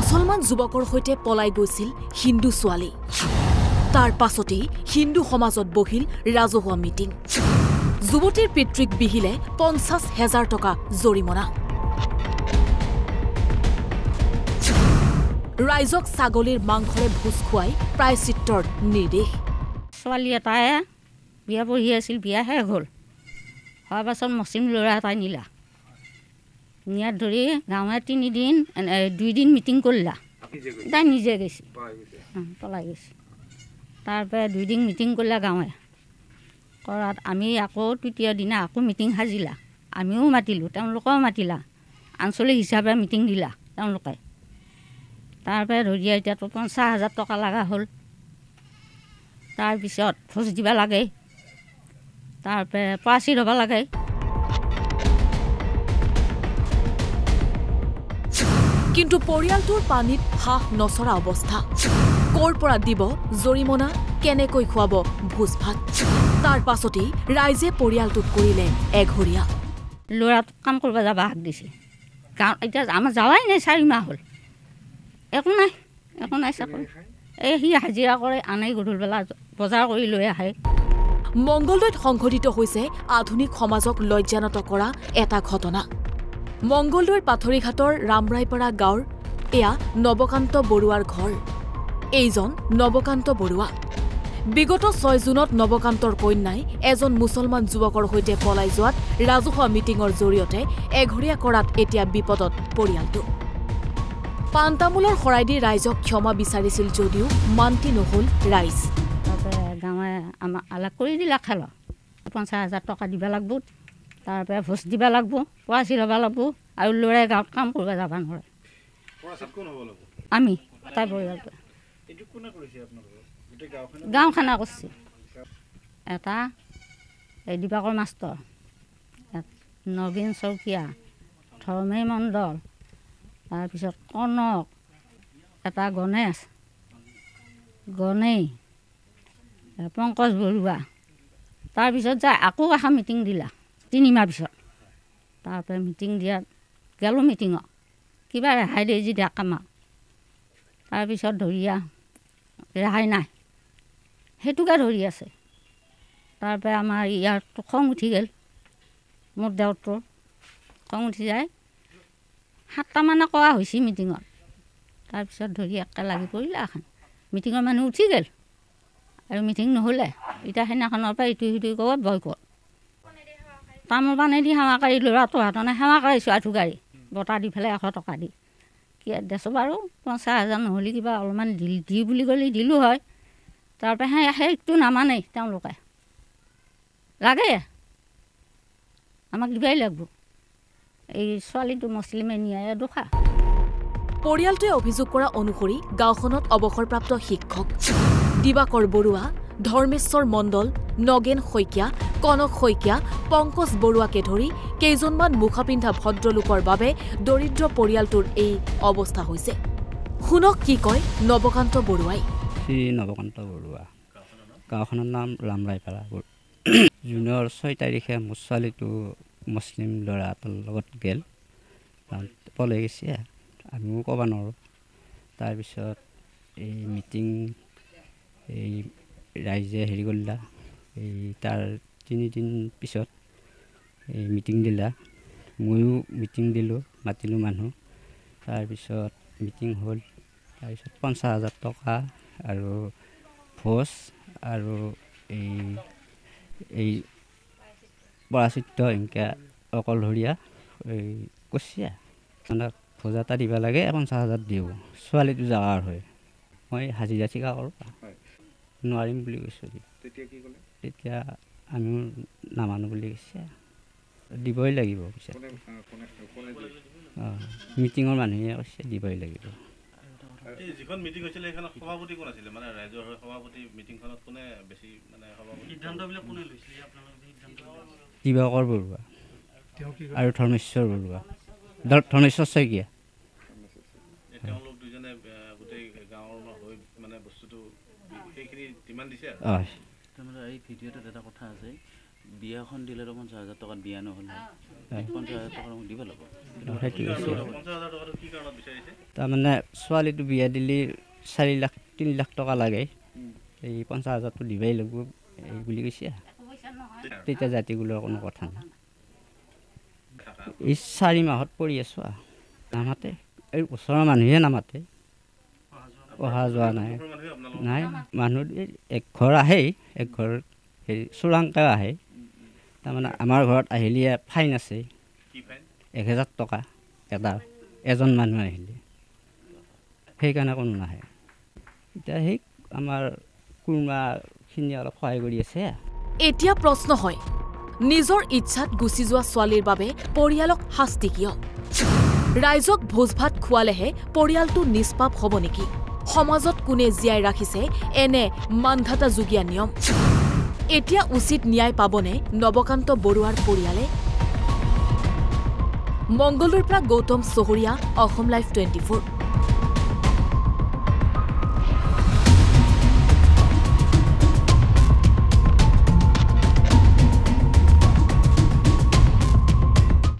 মুছলমান যুৱকৰ সৈতে পলাই গৈছিল হিন্দু ছোৱালী তাৰ পাছতেই হিন্দু সমাজত বহিল ৰাজহুৱা মিটিং যুৱতীৰ পিতৃক বিহিলে ৫০,০০০ টকা জৰিমনা ৰাইজক ছাগলীৰ মাংসৰে ভোজ খুৱাই প্ৰায়শ্চিত্তৰ নিৰ্দেশ ছোৱালী এটাই বিয়া বহি আছিল বিয়া শেষ হ'ল হোৱাৰ পাছত মুছলিম ল'ৰা এটাই নিলা নিয়াত ধৰি গাঁৱে 2 দিন মিটিং কৰিলা তাই নিজে গৈছে পলাই গৈছে তাৰপৰা 2 দিন মিটিং কৰিলা গাঁৱে কৰাত আমি আকৌ তৃতীয় দিনা আকৌ মিটিং সাজিলা আমিও মাতিলোঁ তেওঁলোকেও মাতিলা আঞ্চলিক হিচাপে মিটিং দিলা তেওঁলোকে তাৰপৰা ধৰি এতিয়াতো ৫০,০০০ টকা লগা হ'ল তাৰপিছত ভোজ দিব লাগে তাৰপৰা পাচিত হ'ব লাগে কিন্তু পৰিয়ালটোৰ পানীত হাঁহ নচৰা অৱস্থা ক'ৰ পৰা দিব জৰিমনা কেনেকৈ খুৱাব ভোজ ভাত তাৰ পাছতেই ৰাইজে পৰিয়ালটোক কৰিলে এঘৰীয়া ল'ৰাটো কাম কৰিব যাব হাক দিছে কাৰণ এতিয়া আমাৰ যাৱাই নাই 4 মাহ হ'ল একো নাই চাকৰি এই সি হাজিৰা কৰে আনে গধূলিবেলা বজাৰ কৰি লৈ আহে মংগলদৈত সংঘটিত হৈছে আধুনিক সমাজক লজ্জানত কৰা এটা ঘটনা মংগলদৈৰ পাথৰীঘাটৰ ৰামৰাইপাৰা গাঁৱৰ এয়া নৱকান্ত বৰুৱাৰ ঘৰ এইজন নৱকান্ত বৰুৱা বিগত 6 জুনত নৱকান্তৰ কন্যাই এজন মুছলমান যুৱকৰ সৈতে পলাই যোৱাত ৰাজহুৱা মিটিঙৰ জৰিয়তে এঘৰীয়া কৰাত এতিয়া বিপদত পৰিয়ালটো পান্তামূলৰ শৰাই দি ৰাইজক ক্ষমা বিচাৰিছিল যদিও মান্তি নহল ৰাইজ গাঁৱে আমাক আলাগ কৰি দিলা খেল ৫০,০০০ টকা দিব লাগিব তাৰপৰা ভোজ দিব লাগিব পাচি ল'ব লাগিব আৰু ল'ৰাই গাঁৱত কাম কৰিব যাব নোৱাৰে আমি তাই পৰিয়ালটো গাঁওখানা কৰিছে এটা এই দিবাকৰ মাষ্টৰ নবীন চৌকীয়া ধৰ্মী মণ্ডল তাৰপিছত কনক এটা গণেশ পংকজ বৰুৱা তাৰপিছত যায় আকৌ এখন মিটিং দিলা 3 মাহ পিছত তাৰপৰা মিটিং দিয়াত গেলোঁ মিটিঙত কিবা ৰেহাই দিয়ে যি দিয়া কামা তাৰপিছত ধৰিয়া ৰেহাই নাই সেইটোকে ধৰি আছে তাৰপৰা আমাৰ ইয়াৰতো খং উঠি গ'ল মোৰ দেউৰটোৰ খং উঠি যায় 7টামানে কোৱা হৈছে মিটিঙত তাৰপিছত ধৰি একে লাগি পৰিলে এখন মিটিঙৰ মানুহ উঠি গ'ল আৰু মিটিং নহ'লে এতিয়া সেইদিনাখনৰ পৰা ইটো সিটো ক'ব বয়কট তামোল পানী দি সেৱা কৰি ল'ৰাটো হাতনে সেৱা কৰিছোঁ আঁঠু গাড়ী বটা দি পেলাই 100 টকা দি কি দেছোঁ বাৰু ৫০,০০০ নহ'লে কিবা অলপমান দি বুলি ক'লে দিলোঁ হয় তাৰপৰা সেইটো নামানেই তেওঁলোকে লাগে আমাক দিবই লাগিব এই ছোৱালীটো মুছলিমে নিয়াই দুখা পৰিয়ালটোৱে অভিযোগ কৰা অনুসৰি গাঁওখনত অৱসৰপ্ৰাপ্ত শিক্ষক দিবাকৰ বৰুৱা ধৰ্মেশ্বৰ মণ্ডল নগেন শইকীয়া কনক শইকীয়া পংকজ বৰুৱাকে ধৰি কেইজনমান মুখাপিন্ধা ভদ্ৰলোকৰ বাবে দৰিদ্ৰ পৰিয়ালটোৰ এই অৱস্থা হৈছে শুনক কি কয় নৱকান্ত বৰুৱাই নৱকান্ত বৰুৱা গাঁওখনৰ নাম ৰামৰাইপাৰা জুনৰ 6 তাৰিখে মোৰ ছোৱালীটো মুছলিম ল'ৰা এটাৰ লগত গ'ল পলাই গৈছে আমিও ক'ব নোৱাৰোঁ তাৰপিছত এই মিটিং এই ৰাইজে হেৰি কৰিলা এই তাৰ 3 দিন পিছত এই মিটিং দিলা ময়ো মিটিং দিলোঁ মাতিলোঁ মানুহ তাৰপিছত মিটিং হ'ল তাৰপিছত ৫০,০০০ টকা আৰু ভোজ আৰু এই পৰাচিত্ৰ এনেকৈ অকলশৰীয়া এই কচীয়া মানে ভোজ এটা দিব লাগে ৫০,০০০ দিওঁ ছোৱালীটো জাগাৰ হয় মই হাজিৰা ঠিকা কৰোঁ নোৱাৰিম বুলি কৈছোঁ তেতিয়া আমি নামানো বুলি কৈছে দিবই লাগিব পিছে মিটিঙৰ মানুহে কৈছে দিবই লাগিব যিখন মিটিং হৈছিল সেইখনত সভাপতি কোন আছিল মানে ৰাইজৰ সভাপতি মিটিংখনত কোনে বেছি মানে সিদ্ধান্তবিলাক কোনে লৈছিল দিবাকৰ বৰুৱা আৰু ধৰ্মেশ্বৰ বৰুৱা ধৰ্মেশ্বৰ শইকীয়া তেওঁলোক দুজনে গোটেই গাঁৱৰ হৈ মানে বস্তুটো সেইখিনি ডিমাণ্ড দিছে তাৰমানে এই ভিডিঅ'টোত এটা কথা আছে বিয়াখন দিলে 50,000 টকাত বিয়া নহ'ল 50,000 টকা মোক দিব লাগিব তাৰমানে ছোৱালীটো বিয়া দিলে 4 লাখ 3 লাখ টকা লাগে এই 50,000টো দিবই লাগিব এই বুলি কৈছে তেতিয়া জাতিগুলোৰ কোনো কথা নাই এই 4 মাহত পৰি আছো নামাতে এই ওচৰৰ মানুহে নামাতে অহা যোৱা নাই নাই মানুহ এক ঘৰ আহে এক ঘৰ হেৰি চোৰাংকে আহে তাৰমানে আমাৰ ঘৰত আহিলে ফাইন আছে 1,000 টকা এজন মানুহ আহিলে সেইকাৰণে কোনো নাহে এতিয়া সেই আমাৰ কুৰ্মাখিনি অলপ সহায় কৰি আছে এতিয়া প্ৰশ্ন হয় নিজৰ ইচ্ছাত গুচি যোৱা ছোৱালীৰ বাবে পৰিয়ালক শাস্তি কিয় ৰাইজক ভোজ ভাত খোৱালেহে পৰিয়ালটো নিষ্পাপ হ'ব নেকি সমাজত কোনে জীয়াই ৰাখিছে এনে মানধাতা যোগীয়া নিয়ম এতিয়া উচিত ন্যায় পাবনে নৱকান্ত বৰুৱাৰ পৰিয়ালে মংগলদৈৰ পৰা গৌতম চহৰীয়া অসম লাইভ 24